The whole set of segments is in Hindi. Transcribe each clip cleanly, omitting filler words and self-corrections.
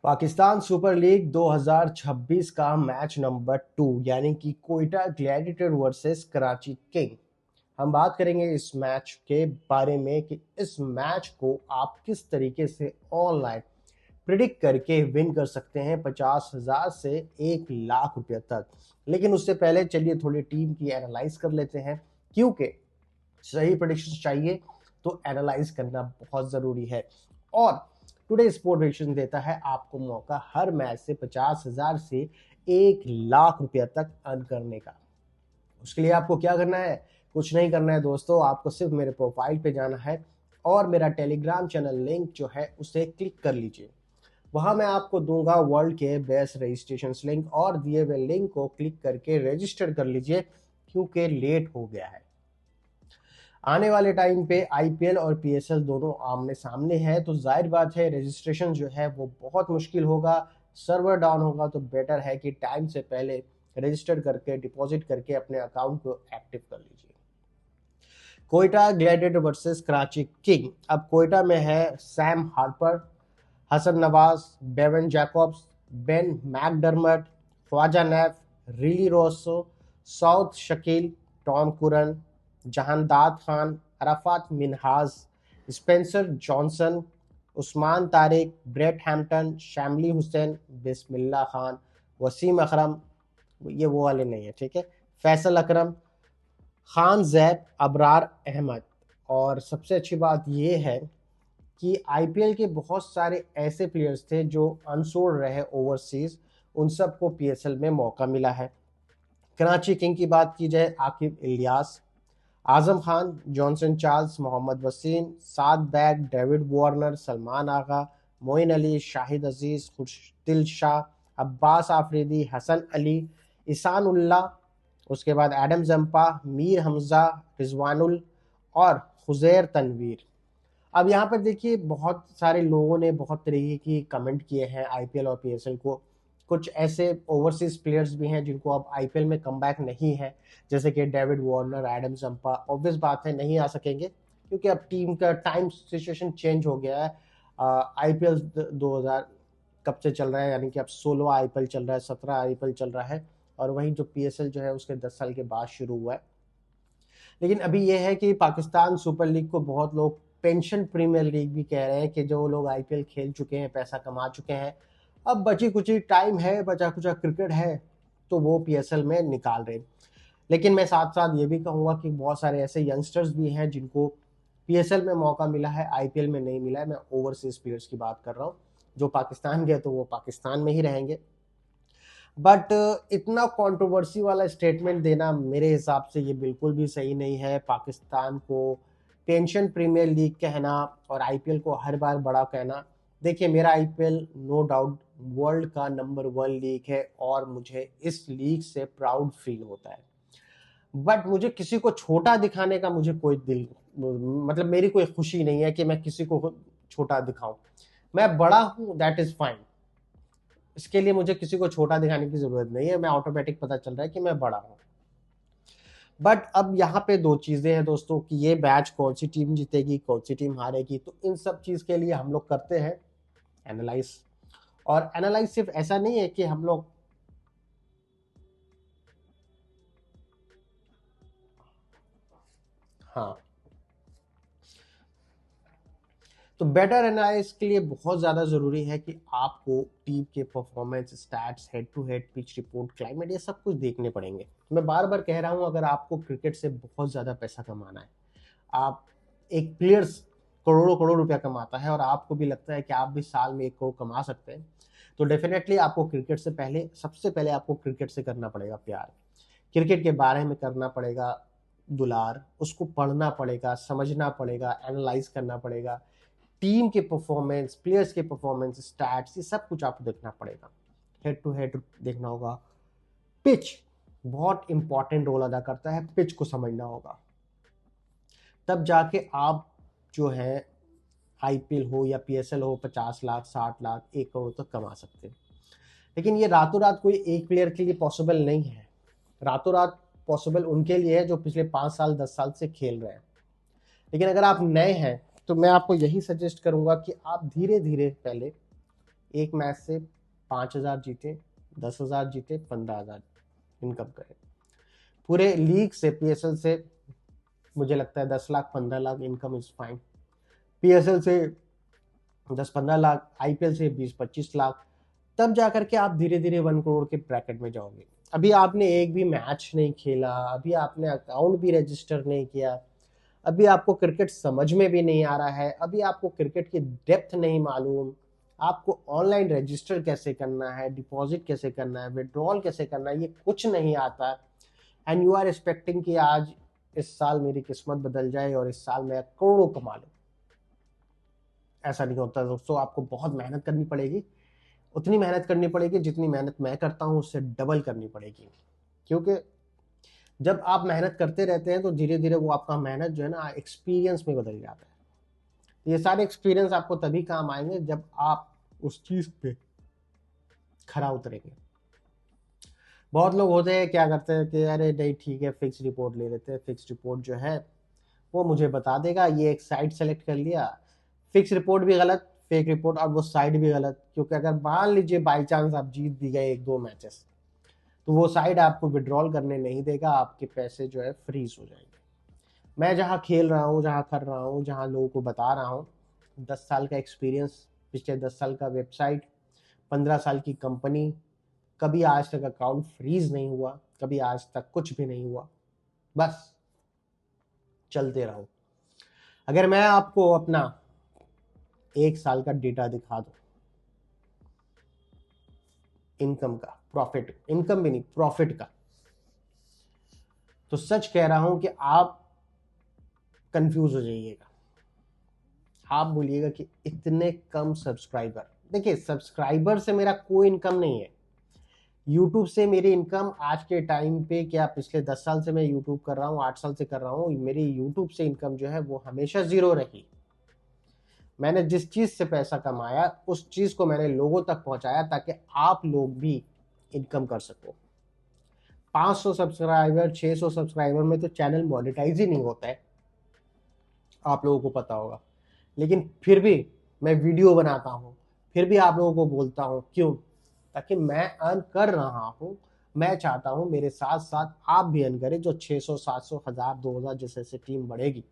पाकिस्तान सुपर लीग 2026 का मैच नंबर 2 यानी कि Quetta gladiator versus Karachi king. हम बात करेंगे इस मैच के बारे में कि इस मैच को आप किस तरीके से ऑनलाइन प्रिडिक्ट करके विन कर सकते हैं 50,000 से 1 लाख रुपए तक। लेकिन उससे पहले चलिए थोड़ी टीम की एनालाइज कर लेते हैं, क्योंकि सही प्रेडिक्शन चाहिए तो एनालाइज करना बहुत जरूरी है। और टुडे स्पोर्ट प्रेडिक्शन देता है आपको मौका हर मैच से 50,000 से 1 लाख रुपया तक अर्न करने का। उसके लिए आपको क्या करना है? कुछ नहीं करना है दोस्तों, आपको सिर्फ मेरे प्रोफाइल पे जाना है और मेरा टेलीग्राम चैनल लिंक जो है उसे क्लिक कर लीजिए। वहां मैं आपको दूंगा वर्ल्ड के बेस्ट रजिस्ट्रेशन लिंक, और दिए हुए लिंक को क्लिक करके रजिस्टर कर लीजिए, क्योंकि लेट हो गया है। आने वाले टाइम पे आईपीएल और पीएसएल दोनों आमने सामने है, तो जाहिर बात है रजिस्ट्रेशन जो है वो बहुत मुश्किल होगा, सर्वर डाउन होगा। तो बेटर है कि टाइम से पहले रजिस्टर करके डिपॉजिट करके अपने अकाउंट को एक्टिव कर लीजिए। Quetta gladiator versus Karachi king. अब कोयटा में है Sam Harper, Hasan Nawaz, Bevan Jacobs, Ben McDermott, Khawaja Nafay, Rilee Rossouw, Saud Shakeel, Tom Curran, Jahandad Khan, Arafat Minhas, Spencer Johnson, Usman Tariq, Brett Hampton, Shamyl Hussain, Bismillah Khan, Wasim Akram, ये वो वाले नहीं है, ठीक है, फैसल अकरम, खान जैद, अबरार अहमद। और सबसे अच्छी बात यह है कि आईपीएल के बहुत सारे ऐसे प्लेयर्स थे जो अनसोल्ड रहे ओवरसीज, उन सबको पीएसएल में मौका मिला है। कराची किंग की बात की जाए, आकिब इलियास, आजम खान, जॉनसन चार्ल्स, मोहम्मद वसीम, साद बैग, डेविड वार्नर, सलमान आगा, मोइन अली, शाहिद अजीज, खुशदिल शाह, अब्बास आफरीदी, हसन अली, ईसान उल्ला, उसके बाद एडम जंपा, मीर हमजा, रिजवानुल और खुजैर तनवीर। अब यहाँ पर देखिए बहुत सारे लोगों ने बहुत तरीके की कमेंट किए हैं आईपीएल और पीएसएल को। कुछ ऐसे ओवरसीज प्लेयर्स भी हैं जिनको अब आईपीएल में कमबैक नहीं है, जैसे कि David Warner, Adam Zampa. Obvious बात है नहीं आ सकेंगे, क्योंकि अब टीम का टाइम सिचुएशन चेंज हो गया है। आईपीएल 2000 कब से चल रहा है, यानी कि अब 16 आईपीएल चल रहा है, 17 आईपीएल चल रहा है, और वहीं जो पीएसएल जो है उसके 10 साल के बाद शुरू हुआ है। लेकिन अभी यह है कि पाकिस्तान सुपर लीग को बहुत लोग पेंशन प्रीमियर लीग भी कह रहे हैं, कि जो लोग आईपीएल खेल चुके हैं, पैसा कमा चुके हैं, अब बची कुची टाइम है, बचा कुचा क्रिकेट है, तो वो पीएसएल में निकाल रहे हैं। लेकिन मैं साथ साथ ये भी कहूंगा कि बहुत सारे ऐसे यंगस्टर्स भी हैं जिनको पीएसएल में मौका मिला है, आईपीएल में नहीं मिला है। मैं ओवरसीज प्लेयर्स की बात कर रहा हूँ। जो पाकिस्तान गए तो वो पाकिस्तान में ही रहेंगे। बट इतना कंट्रोवर्सी वाला स्टेटमेंट देना मेरे हिसाब से ये बिल्कुल भी सही नहीं है। पाकिस्तान को पेंशन प्रीमियर लीग कहना और आईपीएल को हर बार बड़ा कहना, देखिए मेरा आईपीएल नो डाउट वर्ल्ड का नंबर 1 लीग है और मुझे इस लीग से प्राउड फील होता है। बट मुझे किसी को छोटा दिखाने का मुझे कोई दिल, मतलब मेरी कोई खुशी नहीं है कि मैं किसी को छोटा दिखाऊं। मैं बड़ा हूं, दैट इज फाइन। इसके लिए मुझे किसी को छोटा दिखाने की जरूरत नहीं है, मैं ऑटोमेटिक पता चल रहा है कि मैं बड़ा हूं। बट अब यहाँ पे दो चीजें हैं दोस्तों, कि ये मैच कौन सी टीम जीतेगी, कौन सी टीम हारेगी। तो इन सब चीज के लिए हम लोग करते हैं एनालाइज। और एनालाइज सिर्फ ऐसा नहीं है कि हम लोग हाँ, तो बेटर एनालाइज के लिए बहुत ज़्यादा ज़रूरी है कि आपको टीम के performance, stats, head to head, pitch report, climate, ये सब कुछ देखने पड़ेंगे। मैं बार बार कह रहा हूँ, अगर आपको क्रिकेट से बहुत ज़्यादा पैसा कमाना है, आप एक प्लेयर्स करोड़ों करोड़ रुपया कमाता है और आपको भी लगता है कि आप भी साल में 1 करोड़ कमा सकते हैं, तो डेफिनेटली आपको क्रिकेट से पहले, सबसे पहले आपको क्रिकेट से करना पड़ेगा प्यार, क्रिकेट के बारे में करना पड़ेगा दुलार, उसको पढ़ना पड़ेगा, समझना पड़ेगा, एनालाइज करना पड़ेगा। टीम के परफॉर्मेंस, प्लेयर्स के परफॉर्मेंस, स्टैट्स, ये सब कुछ आपको देखना पड़ेगा। हेड टू हेड देखना होगा। पिच बहुत इंपॉर्टेंट रोल अदा करता है, पिच को समझना होगा, तब जाके आप जो है आईपीएल हो या पीएसएल हो 50 लाख, 60 लाख, 1 करोड़ तक कमा सकते हैं। लेकिन ये रातों रात कोई एक प्लेयर के लिए पॉसिबल नहीं है। रातों रात पॉसिबल उनके लिए है जो पिछले 5 साल 10 साल से खेल रहे हैं। लेकिन अगर आप नए हैं तो मैं आपको यही सजेस्ट करूंगा कि आप धीरे धीरे पहले एक मैच से 5,000 जीते, 10,000 जीते, 15,000 इनकम करे। पूरे लीग से, पीएसएल से मुझे लगता है 10 lakh 15 lakh income is fine. PSL से 10-15 लाख, आईपीएल से 20-25 लाख, तब जाकर के आप धीरे धीरे 1 करोड़ के ब्रैकेट में जाओगे। अभी आपने एक भी मैच नहीं खेला, अभी आपने अकाउंट भी रजिस्टर नहीं किया, अभी आपको क्रिकेट समझ में भी नहीं आ रहा है, अभी आपको क्रिकेट की डेप्थ नहीं मालूम, आपको ऑनलाइन रजिस्टर कैसे करना है, डिपॉजिट कैसे करना है, विड्रॉल कैसे करना है, ये कुछ नहीं आता, एंड यू आर एक्सपेक्टिंग कि आज इस साल मेरी किस्मत बदल जाए और इस साल मैं करोड़ों कमा लूं। ऐसा नहीं होता दोस्तों, आपको बहुत मेहनत करनी पड़ेगी, उतनी मेहनत करनी पड़ेगी जितनी मेहनत मैं करता हूं उससे डबल करनी पड़ेगी। क्योंकि जब आप मेहनत करते रहते हैं तो धीरे धीरे वो आपका मेहनत जो है ना एक्सपीरियंस में बदल जाता है। ये सारे एक्सपीरियंस आपको तभी काम आएंगे जब आप उस चीज पे खरा उतरेंगे। बहुत लोग होते हैं क्या करते हैं कि अरे नहीं ठीक है, फिक्स रिपोर्ट ले लेते हैं, फिक्स रिपोर्ट जो है वो मुझे बता देगा, ये एक साइट सेलेक्ट कर लिया, फिक्स रिपोर्ट भी गलत, फेक रिपोर्ट, और वो साइट भी गलत। क्योंकि अगर मान लीजिए बाई चांस आप जीत भी गए 1-2 मैचेस, तो वो साइड आपको विड्रॉल करने नहीं देगा, आपके पैसे जो है फ्रीज हो जाएंगे। मैं जहाँ खेल रहा हूँ, जहाँ कर रहा हूँ, जहाँ लोगों को बता रहा हूँ, 10 साल का एक्सपीरियंस, पिछले 10 साल का वेबसाइट, 15 साल की कंपनी, कभी आज तक अकाउंट फ्रीज नहीं हुआ, कभी आज तक कुछ भी नहीं हुआ, बस चलते रहो। अगर मैं आपको अपना 1 साल का डेटा दिखा दूं, इनकम का, प्रॉफिट, इनकम भी नहीं प्रॉफिट का, तो सच कह रहा हूं कि आप कंफ्यूज हो जाइएगा। आप बोलिएगा कि इतने कम सब्सक्राइबर। देखिए, सब्सक्राइबर से मेरा कोई इनकम नहीं है। यूट्यूब से मेरी इनकम आज के टाइम पे, क्या पिछले 10 साल से मैं यूट्यूब कर रहा हूँ, 8 साल से कर रहा हूँ, मेरी यूट्यूब से इनकम जो है वो हमेशा जीरो रही। मैंने जिस चीज से पैसा कमाया उस चीज को मैंने लोगों तक पहुंचाया ताकि आप लोग भी इनकम कर सको। 500 सब्सक्राइबर, 600 सब्सक्राइबर में तो चैनल मोनेटाइज ही नहीं होता है, आप लोगों को पता होगा। लेकिन फिर भी मैं वीडियो बनाता हूँ, फिर भी आप लोगों को बोलता हूँ, क्यों? ताकि मैं अर्न कर रहा हूँ, मैं चाहता हूँ मेरे साथ साथ आप भी अर्न करें। जो 600, 700, 1000, 2000 जैसे जैसे टीम बढ़ेगी,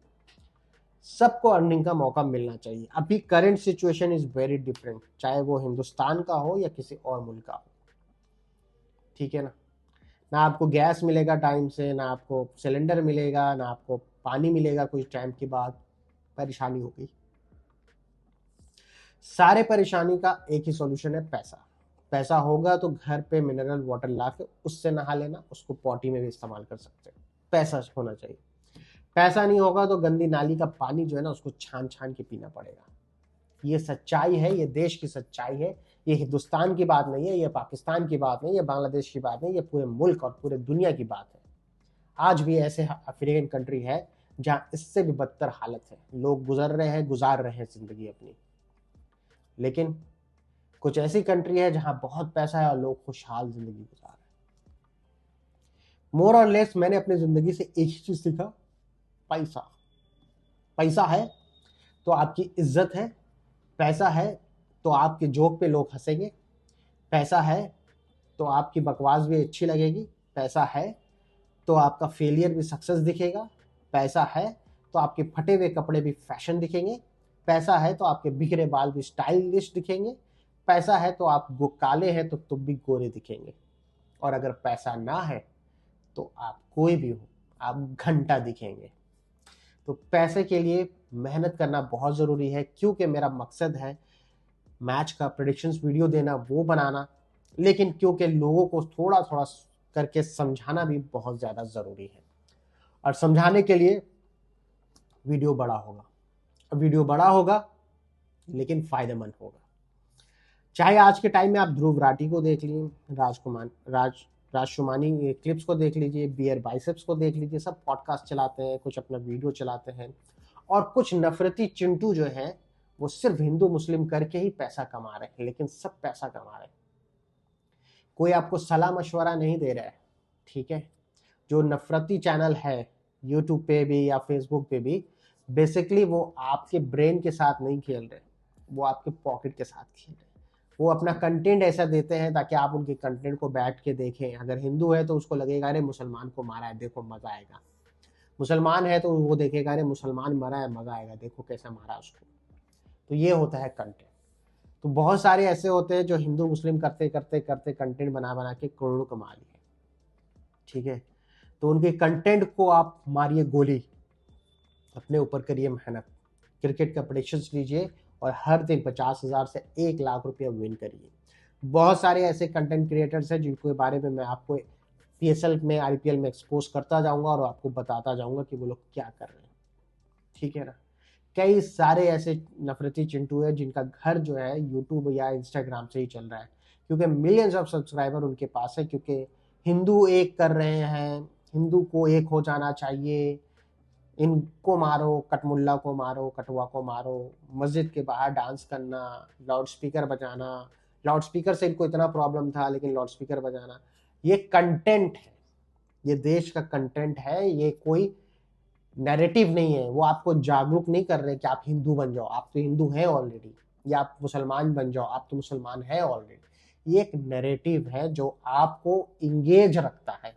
सबको अर्निंग का मौका मिलना चाहिए। अभी current situation is very different, चाहे वो हिंदुस्तान का हो या किसी और मुल्क का हो, ठीक है ना? ना आपको गैस मिलेगा टाइम से, ना आपको सिलेंडर मिलेगा, ना आपको पानी मिलेगा कुछ टाइम के बाद, परेशानी हो गई। सारे परेशानी का एक ही सॉल्यूशन है, पैसा। पैसा होगा तो घर पे मिनरल वाटर ला के उससे नहा लेना, उसको पॉटी में भी इस्तेमाल कर सकते हैं। पैसा होना चाहिए। पैसा नहीं होगा तो गंदी नाली का पानी जो है ना उसको छान छान के पीना पड़ेगा। ये सच्चाई है, ये देश की सच्चाई है। ये हिंदुस्तान की बात नहीं है, ये पाकिस्तान की बात नहीं, ये बांग्लादेश की बात नहीं, ये पूरे मुल्क और पूरे दुनिया की बात है। आज भी ऐसे अफ्रीकन कंट्री है जहां इससे भी बदतर हालत है, लोग गुजार रहे हैं जिंदगी अपनी। लेकिन कुछ ऐसी कंट्री है जहां बहुत पैसा है और लोग खुशहाल जिंदगी गुजार रहे हैं। मोर और लेस मैंने अपनी जिंदगी से एक ही चीज सीखा, पैसा। पैसा है तो आपकी इज्जत है, पैसा है तो आपके जोक पे लोग हंसेंगे, पैसा है तो आपकी बकवास भी अच्छी लगेगी, पैसा है तो आपका फेलियर भी सक्सेस दिखेगा, पैसा है तो आपके फटे हुए कपड़े भी फैशन दिखेंगे, पैसा है तो आपके बिखरे बाल भी स्टाइलिश दिखेंगे, पैसा है तो आप काले हैं तो तुम भी गोरे दिखेंगे, और अगर पैसा ना है तो आप कोई भी हो, आप घंटा दिखेंगे। तो पैसे के लिए मेहनत करना बहुत ज़रूरी है, क्योंकि मेरा मकसद है मैच का प्रेडिक्शंस वीडियो देना, वो बनाना, लेकिन क्योंकि लोगों को थोड़ा थोड़ा करके समझाना भी बहुत ज़्यादा ज़रूरी है। और समझाने के लिए वीडियो बड़ा होगा, वीडियो बड़ा होगा लेकिन फायदेमंद होगा। चाहे आज के टाइम में आप ध्रुव राठी को देख लीजिए, राज शुमानी क्लिप्स को देख लीजिए, बियर बाइसेप्स को देख लीजिए, सब पॉडकास्ट चलाते हैं, कुछ अपना वीडियो चलाते हैं, और कुछ नफरती चिंटू जो हैं वो सिर्फ हिंदू मुस्लिम करके ही पैसा कमा रहे हैं, लेकिन सब पैसा कमा रहे हैं। कोई आपको सलाह मशवरा नहीं दे रहा है, ठीक है? जो नफरती चैनल है यूट्यूब पे भी या फेसबुक पे भी, बेसिकली वो आपके ब्रेन के साथ नहीं खेल रहे, वो आपके पॉकेट के साथ खेल रहे। वो अपना कंटेंट ऐसा देते हैं ताकि आप उनके कंटेंट को बैठ के देखें। अगर हिंदू है तो उसको लगेगा अरे मुसलमान को मारा है, देखो मजा आएगा। मुसलमान है तो वो देखेगा अरे मुसलमान मरा है, मजा आएगा, देखो कैसा मारा उसको। तो ये होता है कंटेंट। तो बहुत सारे ऐसे होते हैं जो हिंदू मुस्लिम करते करते करते कंटेंट बना बना के करोड़ों कमा लिए। ठीक है, तो उनके कंटेंट को आप मारिए गोली, अपने ऊपर करिए मेहनत, क्रिकेट का प्रेडिक्शंस लीजिए और हर दिन 50,000 से 1 लाख रुपया विन करिए। बहुत सारे ऐसे कंटेंट क्रिएटर्स हैं जिनके बारे में मैं आपको PSL में IPL में एक्सपोज करता जाऊंगा और आपको बताता जाऊंगा कि वो लोग क्या कर रहे हैं। ठीक है ना। कई सारे ऐसे नफरती चिंटू है जिनका घर जो है यूट्यूब या इंस्टाग्राम से ही चल रहा है, क्योंकि मिलियंस ऑफ सब्सक्राइबर उनके पास है, क्योंकि हिंदू एक कर रहे हैं, हिंदू को एक हो जाना चाहिए, इनको मारो, कटमुल्ला को मारो, कटुआ को मारो, मस्जिद के बाहर डांस करना, लाउड स्पीकर बजाना। लाउड स्पीकर से इनको इतना प्रॉब्लम था लेकिन लाउड स्पीकर बजाना, ये कंटेंट है, ये देश का कंटेंट है, ये कोई नैरेटिव नहीं है। वो आपको जागरूक नहीं कर रहे कि आप हिंदू बन जाओ, आप तो हिंदू हैं ऑलरेडी, या आप मुसलमान बन जाओ, आप तो मुसलमान हैं ऑलरेडी। ये एक नैरेटिव है जो आपको इंगेज रखता है,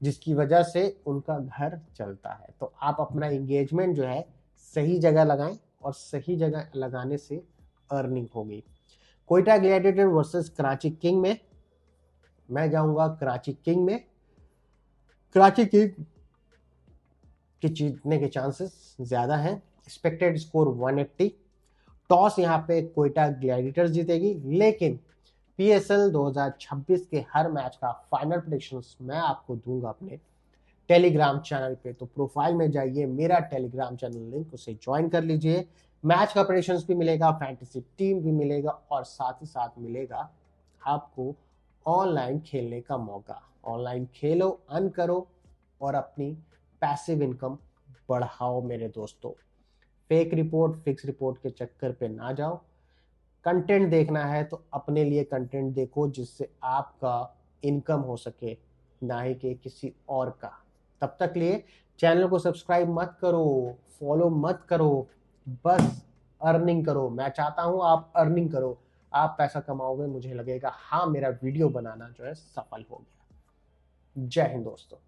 जिसकी वजह से उनका घर चलता है। तो आप अपना इंगेजमेंट जो है सही जगह लगाएं, और सही जगह लगाने से अर्निंग होगी। Quetta gladiator versus Karachi king में मैं जाऊंगा कराची किंग में। कराची किंग के जीतने के चांसेस ज्यादा हैं। Expected score 180। टॉस यहाँ पे कोयटा ग्लैडिएटर्स जीतेगी, लेकिन PSL 2026 के हर मैच का फाइनल प्रेडिक्शंस मैं आपको दूंगा अपने टेलीग्राम चैनल पे। तो प्रोफाइल में जाइए, मेरा टेलीग्राम चैनल लिंक, उसे ज्वाइन कर लीजिए। मैच का प्रेडिक्शंस भी मिलेगा, फैंटेसी टीम भी मिलेगा, और साथ ही साथ मिलेगा आपको ऑनलाइन खेलने का मौका। ऑनलाइन खेलो, अर्न करो और अपनी पैसिव इनकम बढ़ाओ मेरे दोस्तों। फेक रिपोर्ट, फिक्स रिपोर्ट के चक्कर पे ना जाओ। कंटेंट देखना है तो अपने लिए कंटेंट देखो जिससे आपका इनकम हो सके, ना ही कि किसी और का। तब तक लिए चैनल को सब्सक्राइब मत करो, फॉलो मत करो, बस अर्निंग करो। मैं चाहता हूं आप अर्निंग करो, आप पैसा कमाओगे, मुझे लगेगा हाँ मेरा वीडियो बनाना जो है सफल हो गया। जय हिंद दोस्तों।